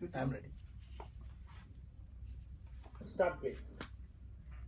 Good. I'm ready. Start, please.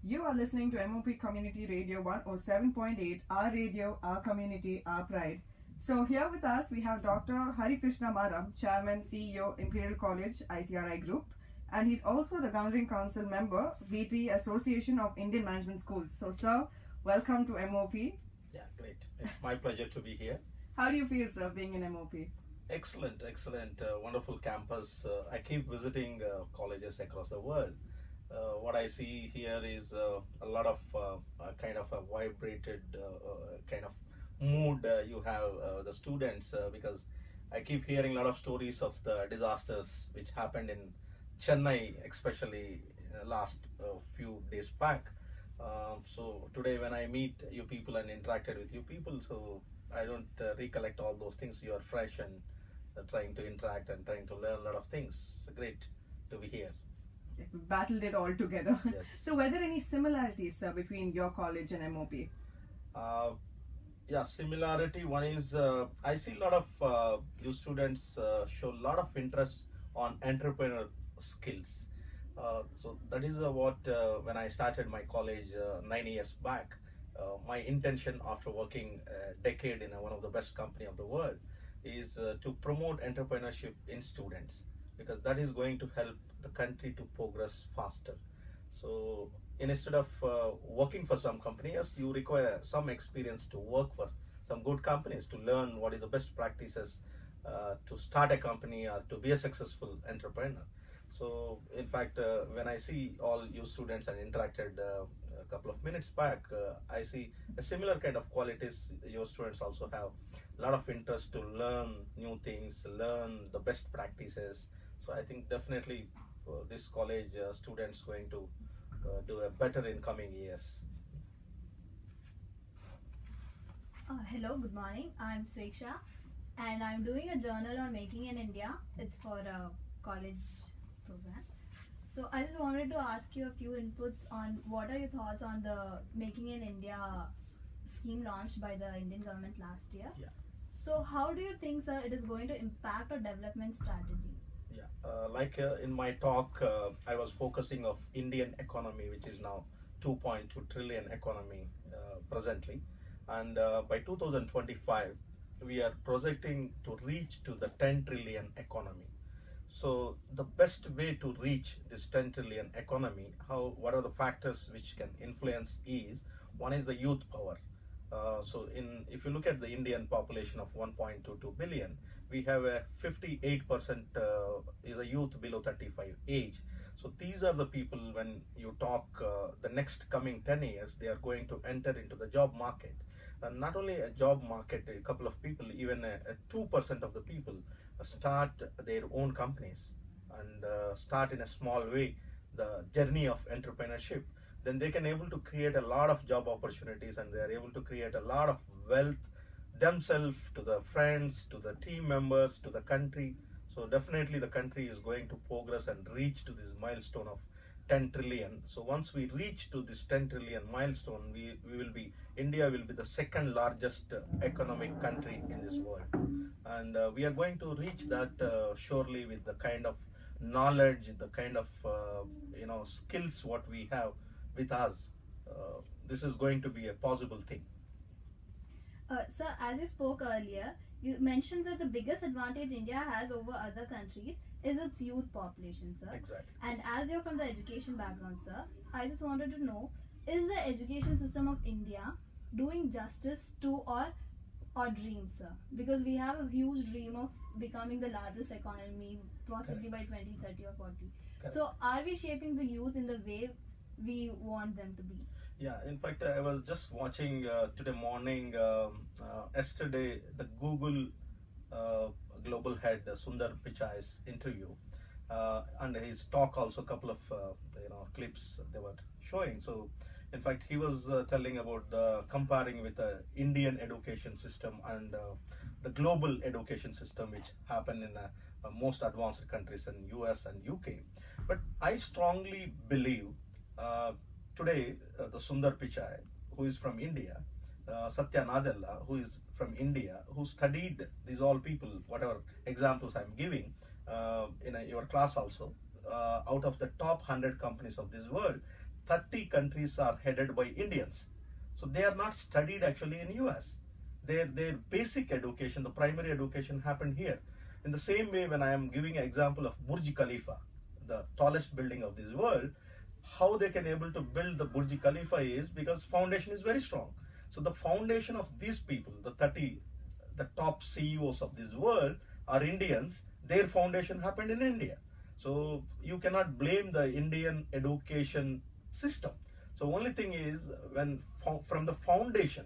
You are listening to MOP Community Radio 107.8, our radio, our community, our pride. So here with us we have Dr. Hari Krishna Maram, Chairman, CEO, Imperial College, ICRI Group, and he's also the Governing Council member, VP, Association of Indian Management Schools. So sir, welcome to MOP. Yeah, great. It's my pleasure to be here. How do you feel, sir, being in MOP? Excellent, wonderful campus. I keep visiting colleges across the world. What I see here is a lot of kind of a vibrated kind of mood you have the students because I keep hearing a lot of stories of the disasters which happened in Chennai, especially last few days back. So today when I meet you people and interacted with you people, so I don't recollect all those things. You are fresh and trying to interact and trying to learn a lot of things. It's great to be here. We battled it all together. Yes. So were there any similarities, sir, between your college and MOP? Yeah, similarity. One is I see a lot of you students show a lot of interest on entrepreneur skills. So that is what when I started my college 9 years back, my intention after working a decade in one of the best company of the world is to promote entrepreneurship in students, because that is going to help the country to progress faster. So instead of working for some companies, you require some experience to work for some good companies to learn what is the best practices to start a company or to be a successful entrepreneur. So in fact, when I see all you students and interacted a couple of minutes back, I see a similar kind of qualities. Your students also have a lot of interest to learn new things, learn the best practices. So I think definitely this college students going to do a better in coming years. Hello, good morning. I'm Sweksha and I'm doing a journal on making in India. It's for a college program. So I just wanted to ask you a few inputs on what are your thoughts on the Making in India scheme launched by the Indian government last year. Yeah. So how do you think, sir, it is going to impact our development strategy? Yeah, in my talk, I was focusing of Indian economy, which is now 2.2 trillion economy presently, and by 2025, we are projecting to reach to the 10 trillion economy. So the best way to reach this 10 trillion economy, what are the factors which can influence is, one is the youth power. If you look at the Indian population of 1.22 billion, we have a 58% is a youth below 35 age. So these are the people, when you talk the next coming 10 years, they are going to enter into the job market. And not only a job market, a couple of people, even 2% of the people start their own companies and start in a small way the journey of entrepreneurship. Then they can able to create a lot of job opportunities, and they are able to create a lot of wealth themselves, to the friends, to the team members, to the country. So definitely the country is going to progress and reach to this milestone of 10 trillion. So once we reach to this 10 trillion milestone, India will be the second largest economic country in this world. And we are going to reach that surely with the kind of knowledge, the kind of skills what we have with us. This is going to be a possible thing. Sir, as you spoke earlier, you mentioned that the biggest advantage India has over other countries is its youth population, sir. Exactly. And as you're from the education background, sir, I just wanted to know, is the education system of India doing justice to our dreams, sir? Because we have a huge dream of becoming the largest economy, possibly by 2030 or 40. Correct. So are we shaping the youth in the way we want them to be? Yeah, in fact, I was just watching today morning, yesterday, the Google global head Sundar Pichai's interview, and his talk also, a couple of clips they were showing. So in fact, he was telling about comparing with the Indian education system and the global education system which happen in most advanced countries in US and UK. But I strongly believe today the Sundar Pichai, who is from India, Satya Nadella, who is from India, who studied these all people, whatever examples I'm giving, in your class also. Out of the top 100 companies of this world, 30 countries are headed by Indians. So they are not studied actually in US. Their basic education, the primary education happened here. In the same way, when I am giving an example of Burj Khalifa, the tallest building of this world, how they can able to build the Burj Khalifa is because foundation is very strong. So the foundation of these people, the top CEOs of this world are Indians. Their foundation happened in India. So you cannot blame the Indian education system. So only thing is when from the foundation,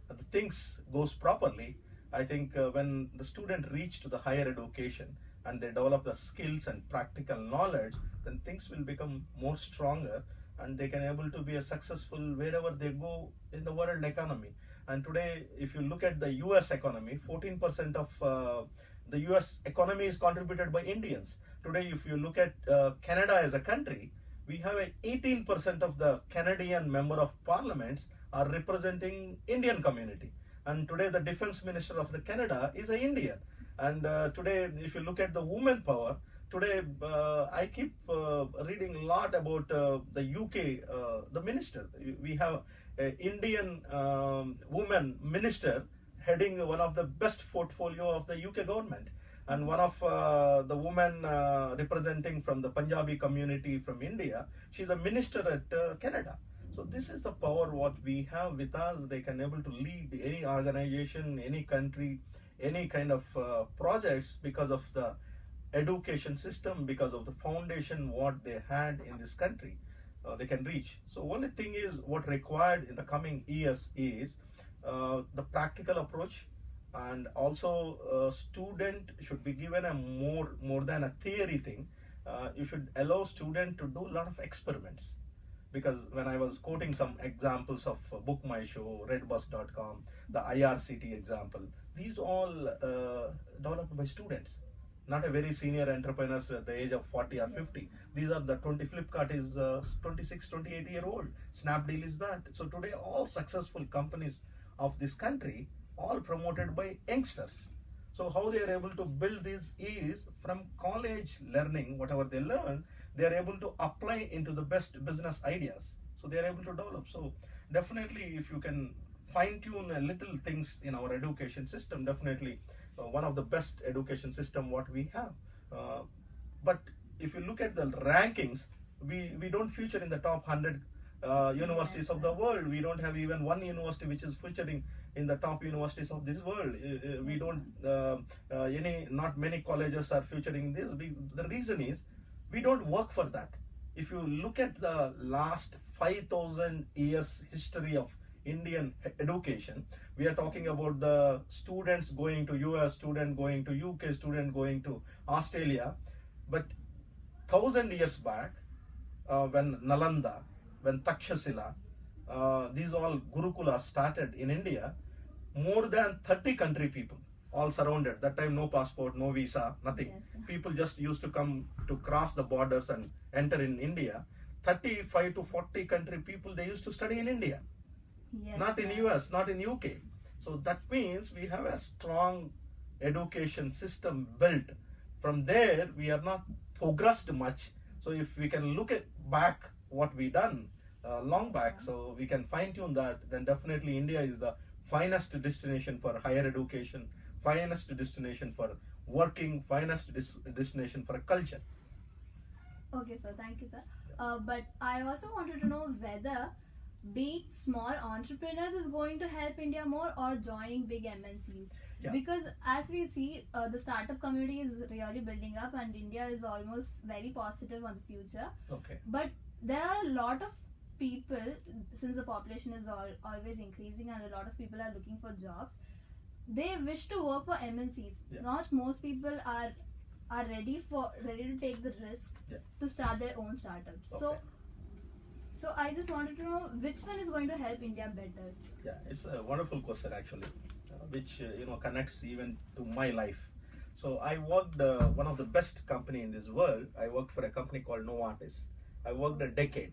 the things goes properly. I think when the student reach to the higher education and they develop the skills and practical knowledge, then things will become more stronger and they can able to be a successful wherever they go in the world economy. And today, if you look at the US economy, 14% of the US economy is contributed by Indians. Today, if you look at Canada as a country, we have 18% of the Canadian member of parliaments are representing Indian community. And today the defense minister of the Canada is an Indian. And today, if you look at the women power, today I keep reading a lot about the UK, the minister. We have an Indian woman minister heading one of the best portfolio of the UK government. And one of the women representing from the Punjabi community from India, she's a minister at Canada. So this is the power what we have with us. They can able to lead any organization, any country, any kind of projects because of the education system, because of the foundation what they had in this country. They can reach. So only thing is what required in the coming years is the practical approach, and also student should be given a more than a theory thing. You should allow student to do a lot of experiments. Because when I was quoting some examples of Book My Show, Redbus.com, the IRCT example, these all developed by students, not a very senior entrepreneurs at the age of 40 or 50. These are the Flipkart is 26, 28-year-old. Snapdeal is that. So today all successful companies of this country, all promoted by youngsters. So how they are able to build this is from college learning, whatever they learn, they are able to apply into the best business ideas. So they are able to develop. So definitely if you can fine tune a little things in our education system, definitely one of the best education system what we have. But if you look at the rankings, we don't feature in the top 100 universities of the world. We don't have even one university which is featuring in the top universities of this world. We don't not many colleges are featuring this. The reason is we don't work for that. If you look at the last 5,000 years history of Indian education, we are talking about the students going to US, student going to UK, student going to Australia. But 1,000 years back, when Nalanda, when Takshashila, these all Gurukulas started in India, more than 30 country people all surrounded. That time no passport, no visa, nothing. Yes. People just used to come to cross the borders and enter in India. 35 to 40 country people, they used to study in India. Yes, Not in yes. US, not in UK. So that means we have a strong education system built. From there, we are not progressed much. So if we can look at back what we done long back, so we can fine tune that, then definitely India is the finest destination for higher education, finest destination for working, finest destination for culture. Okay, sir. Thank you, sir. But I also wanted to know whether being small entrepreneurs is going to help India more or joining big MNCs. Yeah. Because as we see, the startup community is really building up, and India is almost very positive on the future. Okay. But there are a lot of people, since the population is always increasing and a lot of people are looking for jobs, they wish to work for MNCs. Yeah. Not most people are ready to take the risk Yeah. to start their own startups. Okay. So I just wanted to know which one is going to help India better. Yeah, it's a wonderful question actually, which connects even to my life. So I worked one of the best company in this world. I worked for a company called Novartis. I worked a decade.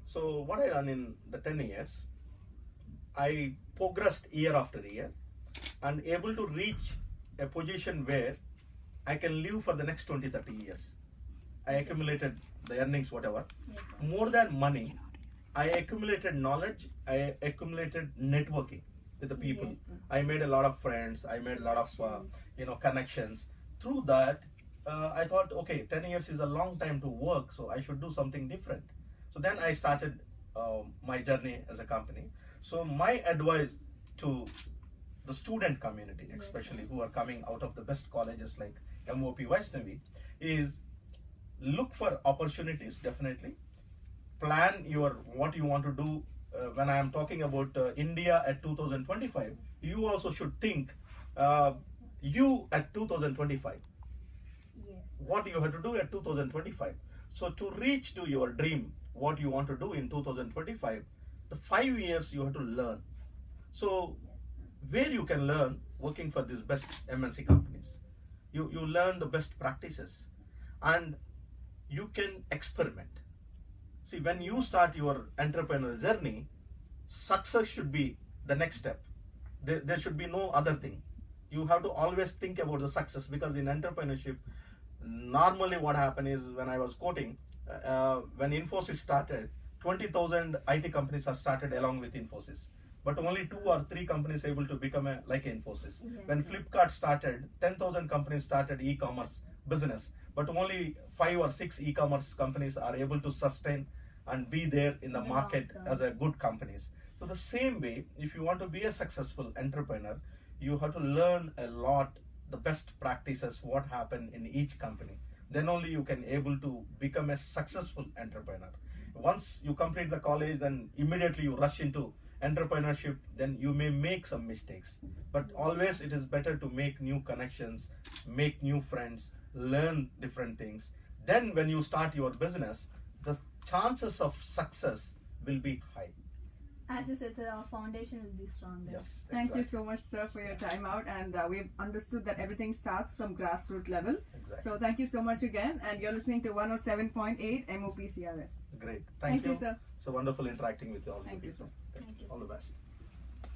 So what I done in the 10 years, I progressed year after year and able to reach a position where I can live for the next 20, 30 years. I accumulated the earnings, whatever. Yes, sir. More than money, I accumulated knowledge, I accumulated networking with the people. Yes, sir. I made a lot of friends, I made a lot of connections. Through that, I thought, okay, 10 years is a long time to work, so I should do something different. So then I started my journey as a company. So my advice to the student community, especially who are coming out of the best colleges like MOP Vaishnavi, is look for opportunities, definitely. Plan what you want to do. When I am talking about India at 2025, you also should think you at 2025. Yes. What you have to do at 2025. So to reach to your dream, what you want to do in 2025, the 5 years you have to learn. So where you can learn working for these best MNC companies. You learn the best practices and you can experiment. See, when you start your entrepreneurial journey, success should be the next step. There should be no other thing. You have to always think about the success, because in entrepreneurship, normally what happened is, when I was quoting, when Infosys started, 20,000 IT companies are started along with Infosys. But only 2 or 3 companies able to become like Infosys. Yes, When sir. Flipkart started, 10,000 companies started e-commerce business, but only 5 or 6 e-commerce companies are able to sustain and be there in the In the market long term. as a good companies. So the same way, if you want to be a successful entrepreneur, you have to learn a lot, the best practices, what happened in each company. Then only you can able to become a successful entrepreneur. Once you complete the college, then immediately you rush into entrepreneurship, then you may make some mistakes. But always it is better to make new connections, make new friends, learn different things. Then when you start your business, the chances of success will be high. As you said, sir, our foundation will be stronger. Yes. Thank you exactly. so much, sir, for your time out, and we've understood that everything starts from grassroots level. Exactly. So thank you so much again, and you're listening to 107.8 MOP CRS. Great. Thank Thank you, you. sir. It's a wonderful interacting with you all. Thank you, sir. Thank you, All sir. the best.